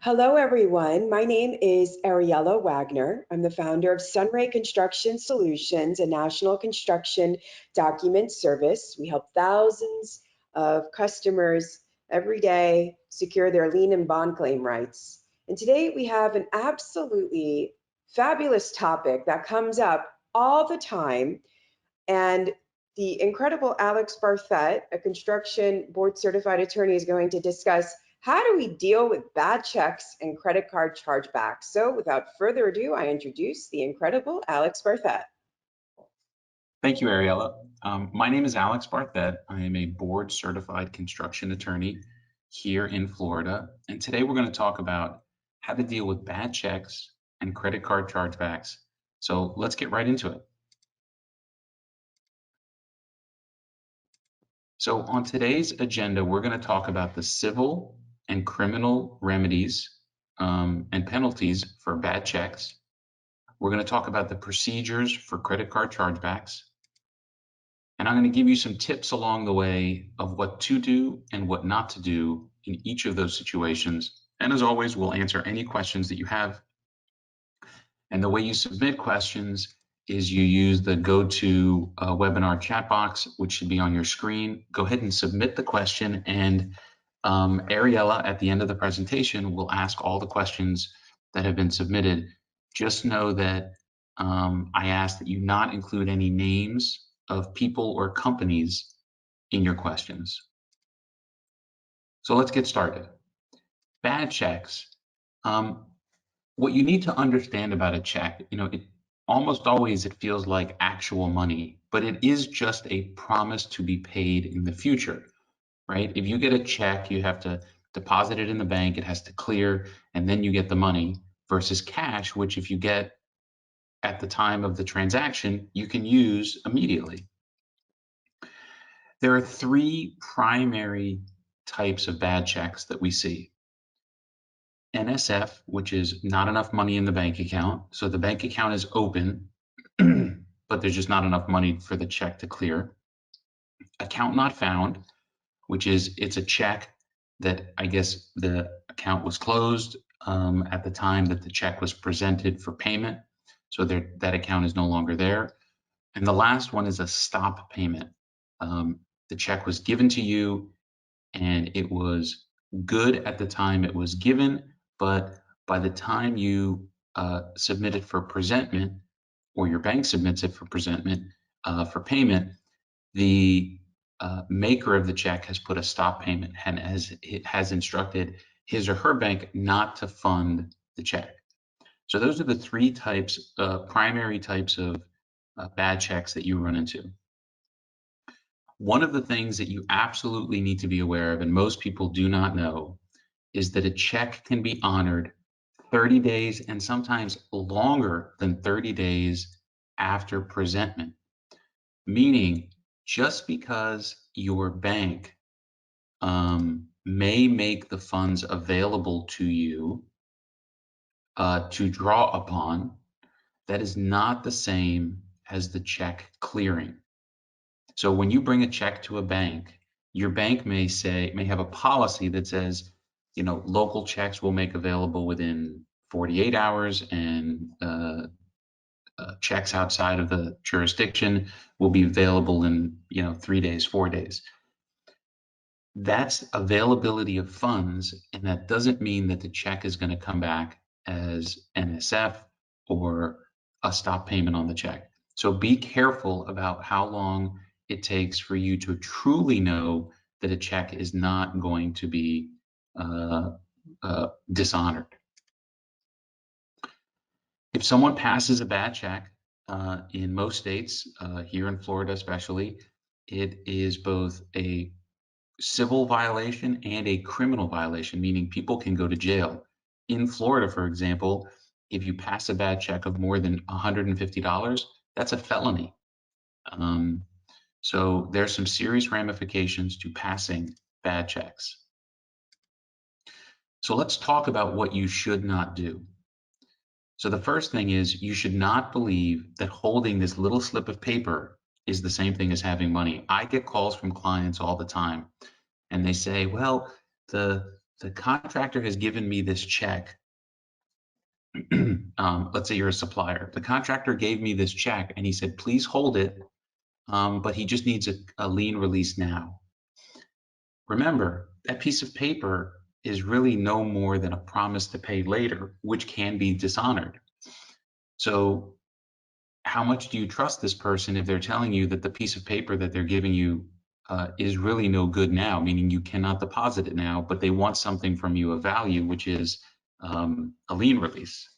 Hello, everyone. My name is Ariella Wagner. I'm the founder of SunRay Construction Solutions, a national construction document service. We help thousands of customers every day secure their lien and bond claim rights. And today we have an absolutely fabulous topic that comes up all the time. And the incredible Alex Barthet, a construction board certified attorney, is going to discuss how do we deal with bad checks and credit card chargebacks. So without further ado, I introduce the incredible Alex Barthet. Thank you, Ariella. My name is Alex Barthet. I am a board certified construction attorney here in Florida. And today we're going to talk about how to deal with bad checks and credit card chargebacks. So let's get right into it. So on today's agenda, we're going to talk about the civil and criminal remedies and penalties for bad checks. We're going to talk about the procedures for credit card chargebacks. And I'm going to give you some tips along the way of what to do and what not to do in each of those situations. And as always, we'll answer any questions that you have. And the way you submit questions is you use the go-to webinar chat box, which should be on your screen. Go ahead and submit the question, and Ariella at the end of the presentation will ask all the questions that have been submitted. Just know that I ask that you not include any names of people or companies in your questions. So let's get started. Bad checks. What you need to understand about a check, almost always it feels like actual money, but it is just a promise to be paid in the future, right? If you get a check, you have to deposit it in the bank, it has to clear, and then you get the money, versus cash, which if you get at the time of the transaction, you can use immediately. There are three primary types of bad checks that we see. NSF, which is not enough money in the bank account. So the bank account is open, but there's just not enough money for the check to clear. Account not found, which is it's a check that I guess the account was closed at the time that the check was presented for payment. So that account is no longer there. And the last one is a stop payment. The check was given to you and it was good at the time it was given, but by the time you submit it for presentment, or your bank submits it for presentment for payment, the maker of the check has put a stop payment and has instructed his or her bank not to fund the check. So those are the three types, primary types of bad checks that you run into. One of the things that you absolutely need to be aware of, and most people do not know, is that a check can be honored 30 days and sometimes longer than 30 days after presentment. Meaning, just because your bank may make the funds available to you to draw upon, that is not the same as the check clearing. So when you bring a check to a bank, your bank may have a policy that says, local checks will make available within 48 hours, and checks outside of the jurisdiction will be available in 3 days, 4 days. That's availability of funds, and that doesn't mean that the check is going to come back as NSF or a stop payment on the check. So be careful about how long it takes for you to truly know that a check is not going to be dishonored. If someone passes a bad check, in most states, here in Florida especially, it is both a civil violation and a criminal violation, meaning people can go to jail. In Florida, for example, if you pass a bad check of more than $150, that's a felony. So there's some serious ramifications to passing bad checks. So let's talk about what you should not do. So the first thing is, you should not believe that holding this little slip of paper is the same thing as having money. I get calls from clients all the time, and they say, well, the the contractor has given me this check. Let's say you're a supplier. The contractor gave me this check and he said, please hold it, but he just needs a lien release now. Remember, that piece of paper is really no more than a promise to pay later, which can be dishonored. So how much do you trust this person if they're telling you that the piece of paper that they're giving you is really no good now, meaning you cannot deposit it now, but they want something from you of value, which is a lien release.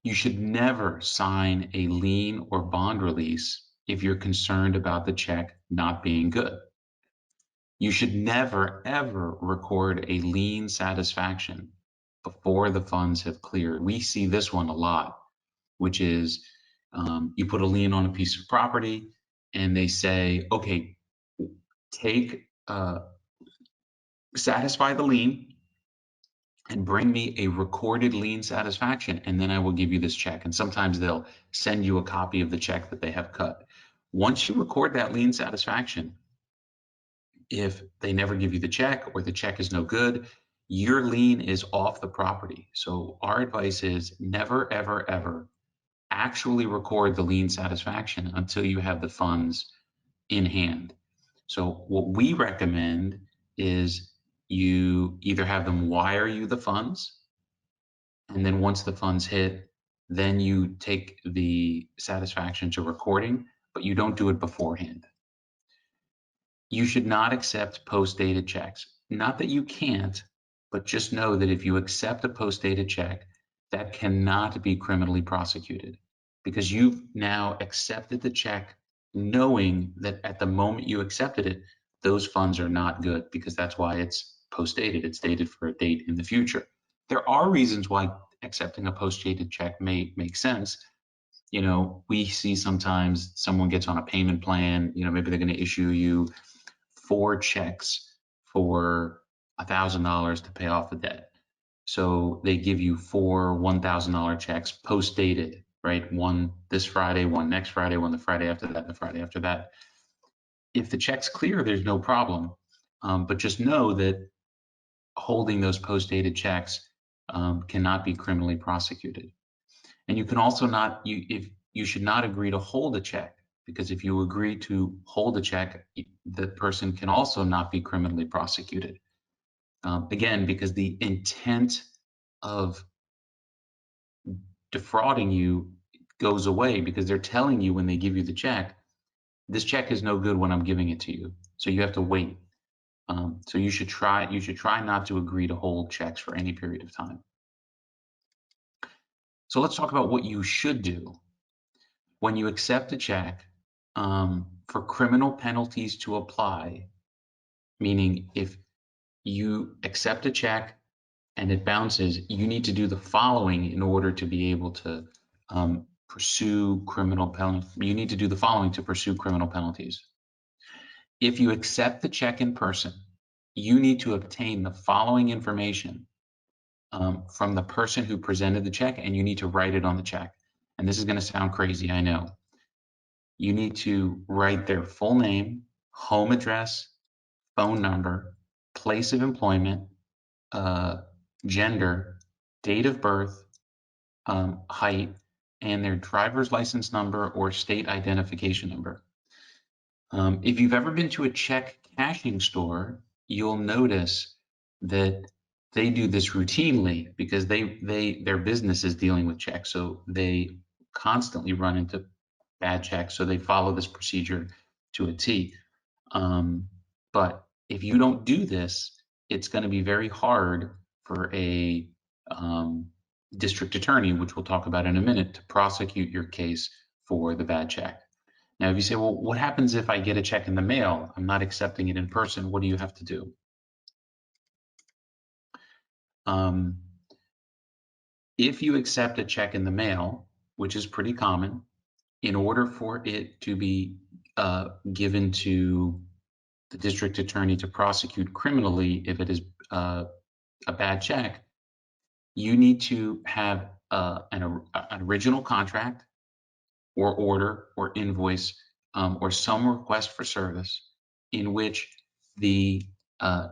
You should never sign a lien or bond release if you're concerned about the check not being good. You should never, ever record a lien satisfaction before the funds have cleared. We see this one a lot, which is you put a lien on a piece of property and they say, okay, satisfy the lien and bring me a recorded lien satisfaction, and then I will give you this check. And sometimes they'll send you a copy of the check that they have cut. Once you record that lien satisfaction, if they never give you the check or the check is no good, your lien is off the property. So our advice is never, ever, ever actually record the lien satisfaction until you have the funds in hand. So what we recommend is you either have them wire you the funds, and then once the funds hit, then you take the satisfaction to recording, but you don't do it beforehand. You should not accept post-dated checks. Not that you can't, but just know that if you accept a post-dated check, that cannot be criminally prosecuted because you've now accepted the check knowing that at the moment you accepted it, those funds are not good because that's why it's post-dated. It's dated for a date in the future. There are reasons why accepting a post-dated check may make sense. You know, we see sometimes someone gets on a payment plan, you know, maybe they're going to issue you 4 checks for $1,000 to pay off the debt. So they give you 4 $1,000 checks post-dated, right? One this Friday, one next Friday, one the Friday after that, and the Friday after that. If the check's clear, there's no problem. But just know that holding those post-dated checks cannot be criminally prosecuted. And you can also not, you should not agree to hold a check, because if you agree to hold a check, the person can also not be criminally prosecuted. Again, because the intent of defrauding you goes away because they're telling you when they give you the check, this check is no good when I'm giving it to you. So you have to wait. So you should try not to agree to hold checks for any period of time. So let's talk about what you should do when you accept a check for criminal penalties to apply. Meaning, if you accept a check and it bounces, you need to do the following in order to be able to pursue criminal penalties. You need to do the following to pursue criminal penalties. If you accept the check in person, you need to obtain the following information from the person who presented the check, and you need to write it on the check. And this is going to sound crazy, I know. You need to write their full name, home address, phone number, place of employment, gender, date of birth, height, and their driver's license number or state identification number. If you've ever been to a check cashing store, you'll notice that they do this routinely because their business is dealing with checks, so they constantly run into bad checks, so they follow this procedure to a T. But if you don't do this, it's going to be very hard for a district attorney, which we'll talk about in a minute, to prosecute your case for the bad check. Now, if you say, well, what happens if I get a check in the mail? I'm not accepting it in person. What do you have to do? If you accept a check in the mail, which is pretty common, in order for it to be given to the district attorney to prosecute criminally, if it is a bad check, you need to have an original contract or order or invoice or some request for service in which the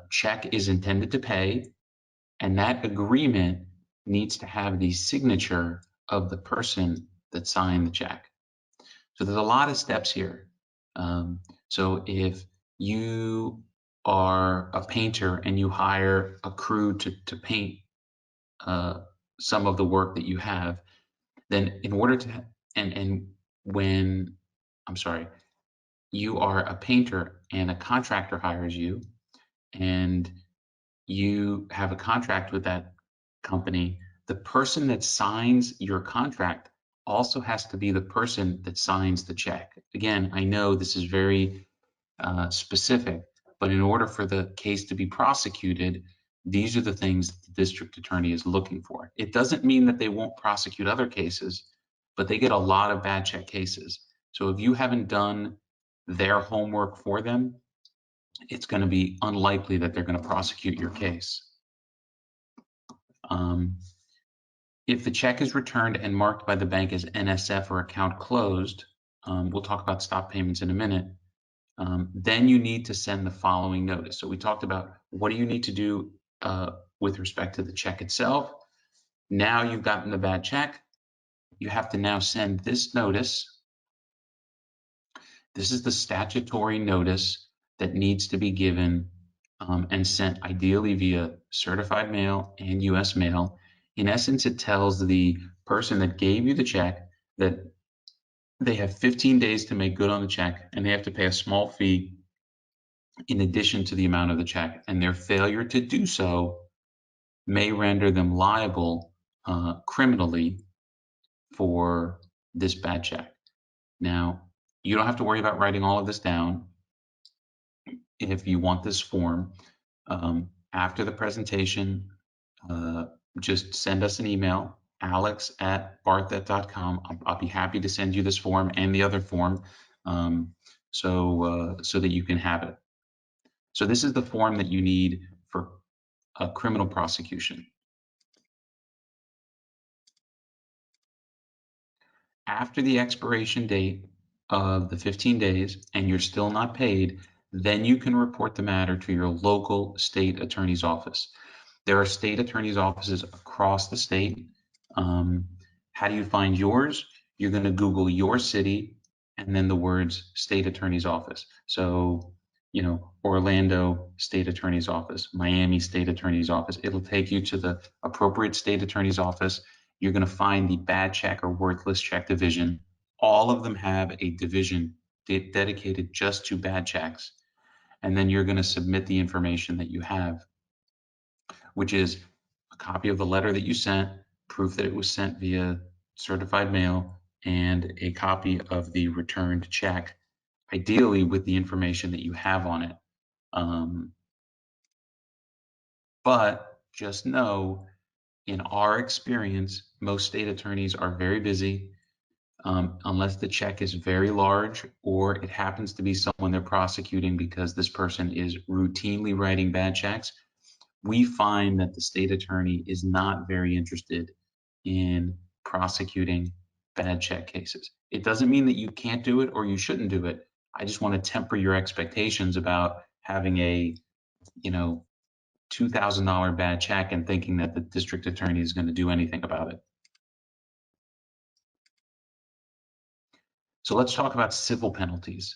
check is intended to pay, and that agreement needs to have the signature of the person that signed the check. So there's a lot of steps here. So if you are a painter and you hire a crew to paint some of the work that you have, then in order to, and when, I'm sorry, you are a painter and a contractor hires you and you have a contract with that company, the person that signs your contract also has to be the person that signs the check. Again, I know this is very specific, but in order for the case to be prosecuted, these are the things that the district attorney is looking for. It doesn't mean that they won't prosecute other cases, but they get a lot of bad check cases. So if you haven't done their homework for them, it's going to be unlikely that they're going to prosecute your case. If the check is returned and marked by the bank as NSF or account closed, we'll talk about stop payments in a minute, then you need to send the following notice. So we talked about what do you need to do with respect to the check itself. Now you've gotten the bad check. You have to now send this notice. This is the statutory notice that needs to be given and sent ideally via certified mail and US mail. In essence, it tells the person that gave you the check that they have 15 days to make good on the check and they have to pay a small fee in addition to the amount of the check, and their failure to do so may render them liable criminally for this bad check. Now, you don't have to worry about writing all of this down. If you want this form, after the presentation, just send us an email, alex@barthet.com. I'll be happy to send you this form and the other form so that you can have it. So this is the form that you need for a criminal prosecution. After the expiration date of the 15 days and you're still not paid, then you can report the matter to your local state attorney's office. There are state attorney's offices across the state. How do you find yours? You're going to Google your city and then the words state attorney's office. So, you know, Orlando state attorney's office, Miami state attorney's office. It'll take you to the appropriate state attorney's office. You're going to find the bad check or worthless check division. All of them have a division dedicated just to bad checks. And then you're going to submit the information that you have, which is a copy of the letter that you sent, proof that it was sent via certified mail, and a copy of the returned check, ideally with the information that you have on it. But just know, in our experience, most state attorneys are very busy unless the check is very large or it happens to be someone they're prosecuting because this person is routinely writing bad checks. We find that the state attorney is not very interested in prosecuting bad check cases. It doesn't mean that you can't do it or you shouldn't do it. I just want to temper your expectations about having a, you know, $2,000 bad check and thinking that the district attorney is going to do anything about it. So let's talk about civil penalties.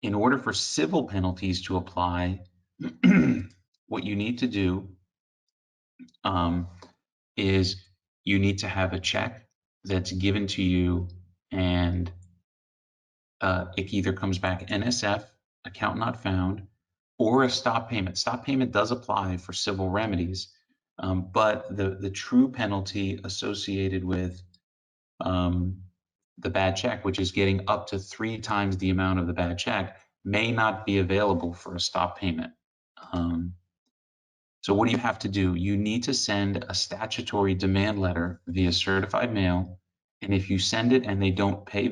In order for civil penalties to apply, what you need to do is you need to have a check that's given to you and it either comes back NSF, account not found, or a stop payment. Stop payment does apply for civil remedies, but the true penalty associated with the bad check, which is getting up to 3 times the amount of the bad check, may not be available for a stop payment. So what do you have to do? You need to send a statutory demand letter via certified mail, and if you send it and they don't pay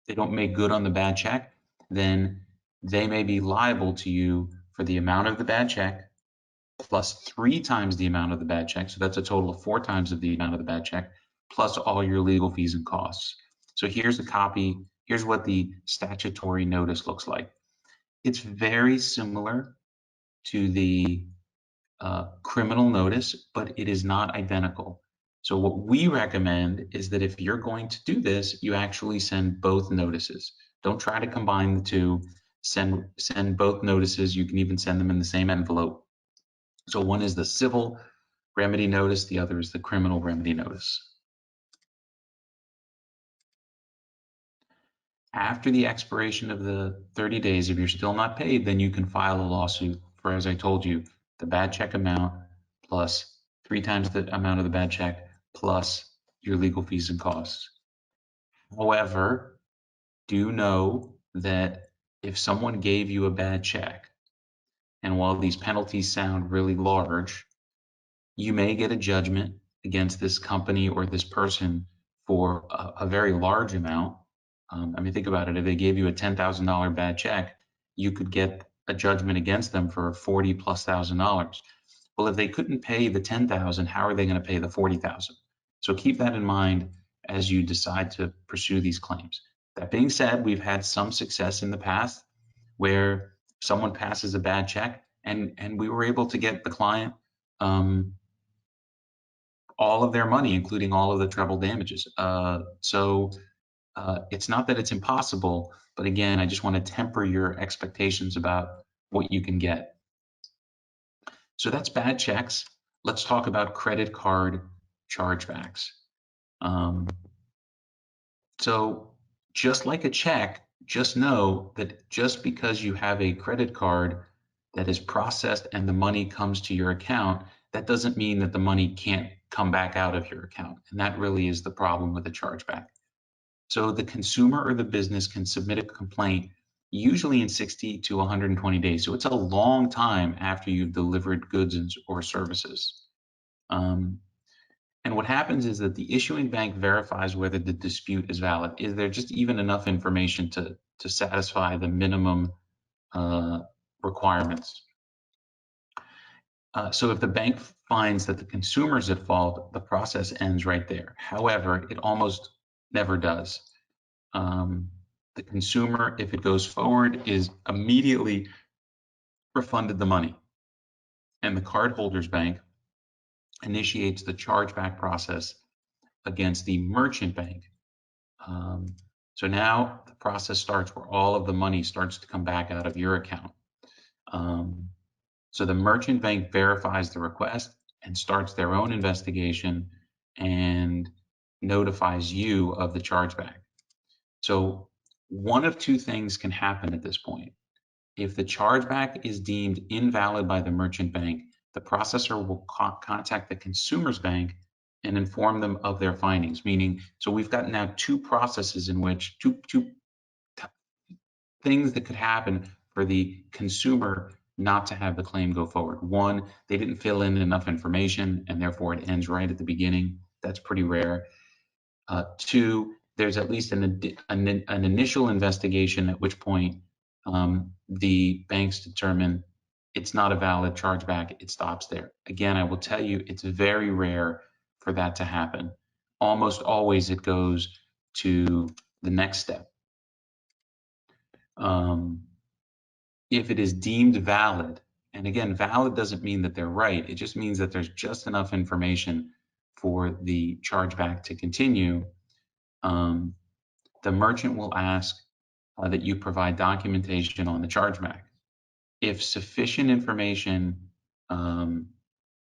they don't make good on the bad check, then they may be liable to you for the amount of the bad check plus 3 times the amount of the bad check. So that's a total of 4 times of the amount of the bad check, plus all your legal fees and costs. So here's a copy. Here's what the statutory notice looks like. It's very similar to the criminal notice, but it is not identical. So what we recommend is that if you're going to do this, you actually send both notices. Don't try to combine the two. Send both notices. You can even send them in the same envelope. So one is the civil remedy notice, the other is the criminal remedy notice. After the expiration of the 30 days, if you're still not paid, then you can file a lawsuit for, as I told you, the bad check amount plus 3 times the amount of the bad check plus your legal fees and costs. However, do know that if someone gave you a bad check, and while these penalties sound really large, you may get a judgment against this company or this person for a very large amount. I mean, think about it. If they gave you a $10,000 bad check, you could get a judgment against them for $40,000+. Well, if they couldn't pay the $10,000, how are they going to pay the $40,000? So keep that in mind as you decide to pursue these claims. That being said, we've had some success in the past where someone passes a bad check and we were able to get the client all of their money, including all of the treble damages. It's not that it's impossible, but again, I just want to temper your expectations about what you can get. So that's bad checks. Let's talk about credit card chargebacks. So just like a check, just know that just because you have a credit card that is processed and the money comes to your account, that doesn't mean that the money can't come back out of your account. And that really is the problem with a chargeback. So the consumer or the business can submit a complaint usually in 60 to 120 days. So it's a long time after you've delivered goods or services. And what happens is that the issuing bank verifies whether the dispute is valid. Is there just even enough information to satisfy the minimum requirements? So if the bank finds that the consumer is at fault, the process ends right there. However, it almost never does. The consumer, if it goes forward, is immediately refunded the money. And the cardholder's bank initiates the chargeback process against the merchant bank. So now the process starts where all of the money starts to come back out of your account. So the merchant bank verifies the request and starts their own investigation and notifies you of the chargeback. So one of two things can happen at this point. If the chargeback is deemed invalid by the merchant bank, the processor will contact the consumer's bank and inform them of their findings. Meaning, so we've got now two processes in which two things that could happen for the consumer not to have the claim go forward. One, they didn't fill in enough information and therefore it ends right at the beginning. That's pretty rare. Two, there's at least an initial investigation at which point the banks determine it's not a valid chargeback, it stops there. Again, I will tell you, it's very rare for that to happen. Almost always it goes to the next step. If it is deemed valid, and again, valid doesn't mean that they're right, it just means that there's just enough information for the chargeback to continue, the merchant will ask that you provide documentation on the chargeback. If sufficient information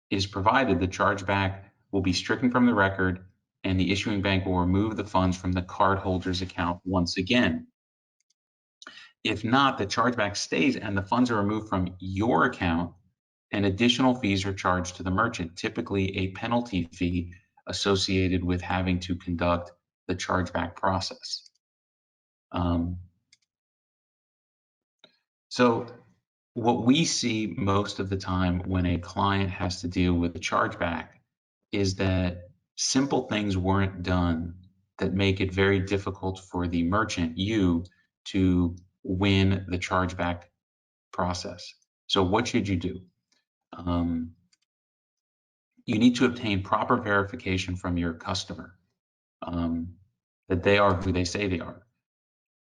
is provided, the chargeback will be stricken from the record and the issuing bank will remove the funds from the cardholder's account once again. If not, the chargeback stays and the funds are removed from your account and additional fees are charged to the merchant, typically a penalty fee associated with having to conduct the chargeback process. So what we see most of the time when a client has to deal with a chargeback is that simple things weren't done that make it very difficult for the merchant, you, to win the chargeback process. So what should you do? You need to obtain proper verification from your customer that they are who they say they are.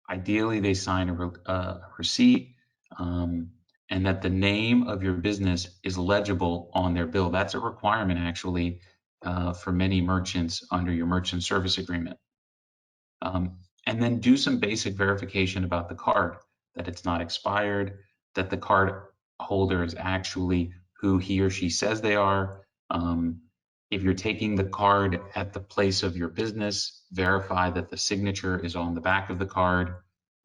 Ideally, they sign a receipt and that the name of your business is legible on their bill. That's a requirement actually for many merchants under your merchant service agreement. And then do some basic verification about the card, that it's not expired, that the card holder is actually who he or she says they are. If you're taking the card at the place of your business, verify that the signature is on the back of the card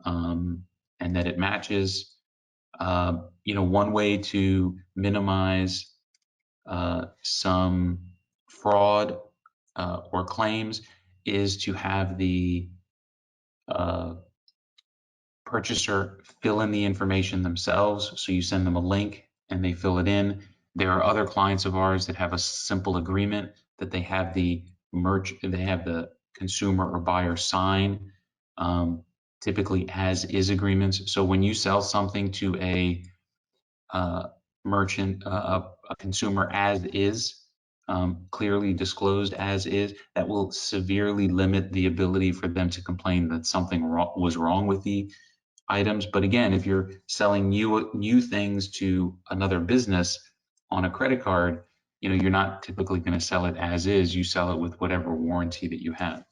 and that it matches. One way to minimize some fraud or claims is to have the purchaser fill in the information themselves. So you send them a link and they fill it in. There are other clients of ours that have a simple agreement that they have the consumer or buyer sign, typically as is agreements. So when you sell something to a merchant, a consumer as is, clearly disclosed as is, that will severely limit the ability for them to complain that something was wrong with the items. But again, if you're selling new things to another business on a credit card, you're not typically going to sell it as is. You sell it with whatever warranty that you have.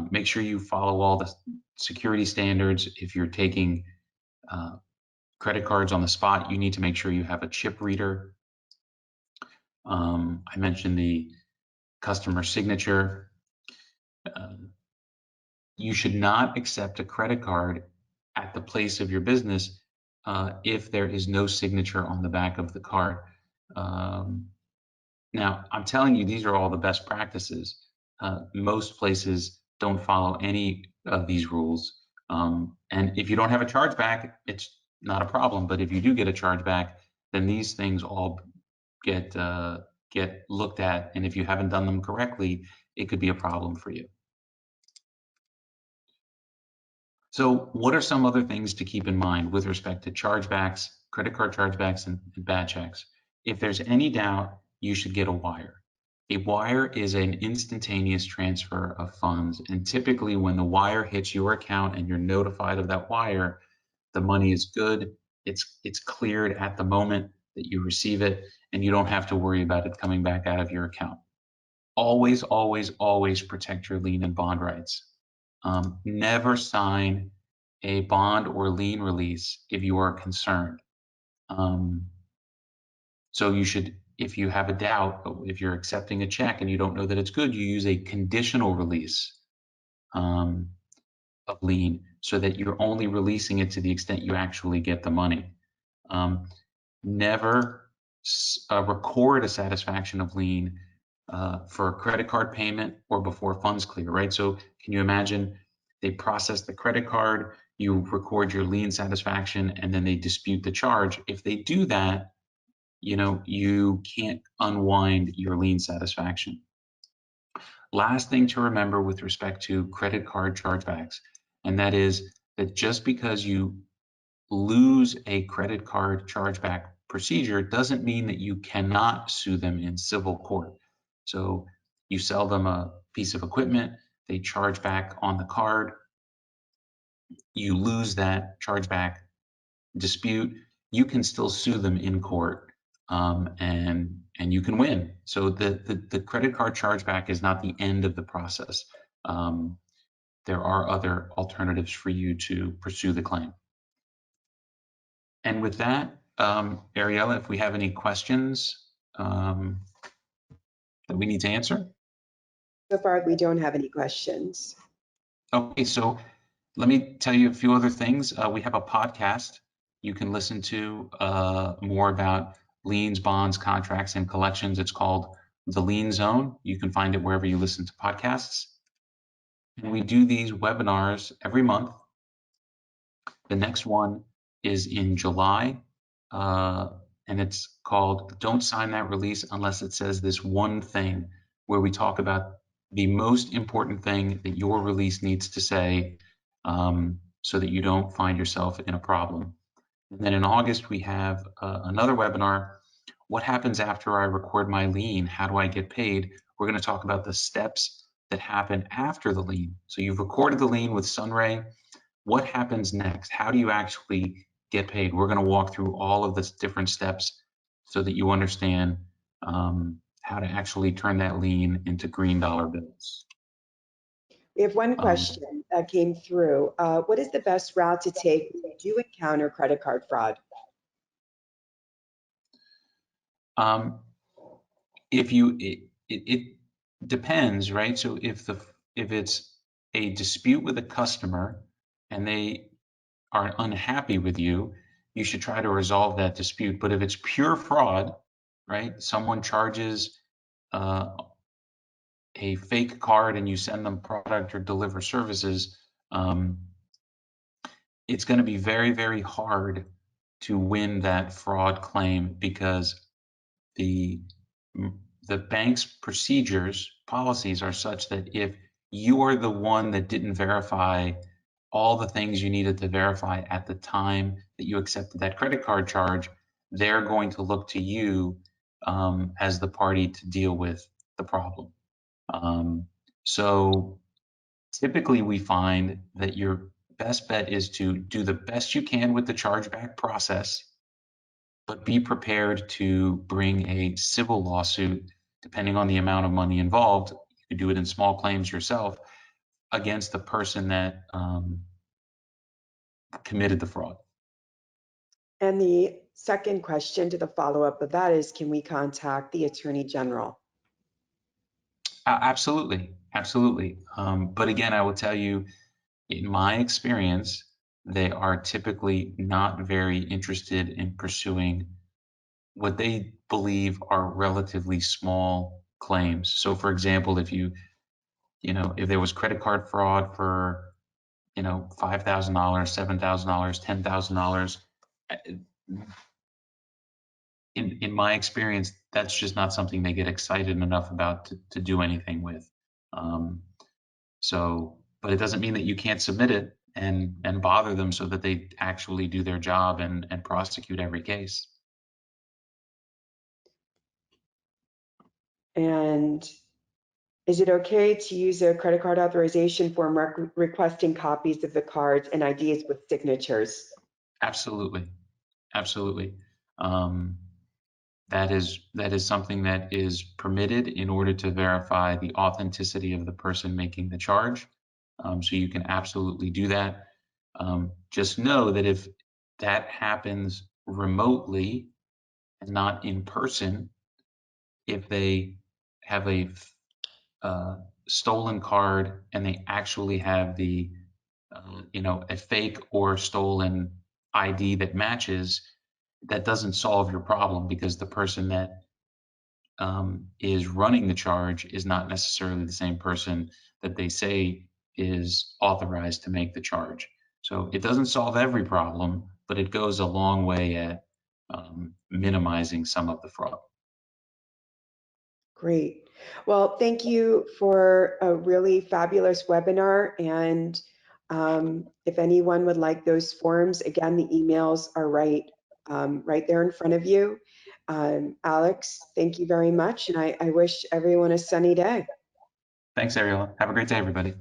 Make sure you follow all the security standards. If you're taking credit cards on the spot, you need to make sure you have a chip reader. I mentioned the customer signature. You should not accept a credit card at the place of your business if there is no signature on the back of the card. Now, I'm telling you, these are all the best practices. Most places don't follow any of these rules. And if you don't have a chargeback, it's not a problem. But if you do get a chargeback, then these things all get looked at. And if you haven't done them correctly, it could be a problem for you. So what are some other things to keep in mind with respect to chargebacks, credit card chargebacks, and bad checks? If there's any doubt, you should get a wire. A wire is an instantaneous transfer of funds. And typically when the wire hits your account and you're notified of that wire, the money is good. It's cleared at the moment that you receive it, and you don't have to worry about it coming back out of your account. Always, always, always protect your lien and bond rights. Never sign a bond or lien release if you are concerned. So you should, if you have a doubt, if you're accepting a check and you don't know that it's good, you use a conditional release of lien so that you're only releasing it to the extent you actually get the money. Never record a satisfaction of lien for a credit card payment or before funds clear, right? So can you imagine they process the credit card, you record your lien satisfaction, and then they dispute the charge. If they do that, you can't unwind your lien satisfaction. Last thing to remember with respect to credit card chargebacks, and that is that just because you lose a credit card chargeback procedure doesn't mean that you cannot sue them in civil court. So you sell them a piece of equipment, they charge back on the card, you lose that chargeback dispute, you can still sue them in court, and you can win. So the credit card chargeback is not the end of the process. There are other alternatives for you to pursue the claim. And with that, Ariella, if we have any questions that we need to answer. So far, we don't have any questions. Okay, so let me tell you a few other things. We have a podcast you can listen to more about liens, bonds, contracts, and collections. It's called The Lien Zone. You can find it wherever you listen to podcasts. And we do these webinars every month. The next one is in July, and it's called Don't Sign That Release Unless It Says This One Thing, where we talk about the most important thing that your release needs to say so that you don't find yourself in a problem. And then in August, we have another webinar, What Happens After I Record My Lien? How do I get paid? We're going to talk about the steps that happen after the lien. So you've recorded the lien with SunRay. What happens next? How do you actually get paid. We're going to walk through all of the different steps so that you understand how to actually turn that lien into green dollar bills. We have one question that came through. What is the best route to take when you do encounter credit card fraud? It depends, right? So if it's a dispute with a customer and they are unhappy with you, you should try to resolve that dispute. But if it's pure fraud, right? Someone charges a fake card and you send them product or deliver services, it's going to be very, very hard to win that fraud claim because the bank's procedures, policies are such that if you are the one that didn't verify all the things you needed to verify at the time that you accepted that credit card charge, they're going to look to you as the party to deal with the problem. So typically we find that your best bet is to do the best you can with the chargeback process, but be prepared to bring a civil lawsuit, depending on the amount of money involved. You could do it in small claims yourself against the person that committed the fraud. And the second question to the follow-up of that is, can we contact the Attorney General? Absolutely, absolutely. But again, I will tell you, in my experience, they are typically not very interested in pursuing what they believe are relatively small claims. So for example, if if there was credit card fraud for, $5,000, $7,000, $10,000, in my experience, that's just not something they get excited enough about to do anything with. But it doesn't mean that you can't submit it and bother them so that they actually do their job and prosecute every case. And is it okay to use a credit card authorization form requesting copies of the cards and IDs with signatures? Absolutely, absolutely. That is something that is permitted in order to verify the authenticity of the person making the charge. So you can absolutely do that. Just know that if that happens remotely and not in person, if they have a stolen card and they actually have the a fake or stolen ID that matches, that doesn't solve your problem because the person that is running the charge is not necessarily the same person that they say is authorized to make the charge. So it doesn't solve every problem, but it goes a long way at minimizing some of the fraud. Great. Well, thank you for a really fabulous webinar. And if anyone would like those forms, again, the emails are right there in front of you. Alex, thank you very much. And I wish everyone a sunny day. Thanks, Ariel. Have a great day, everybody.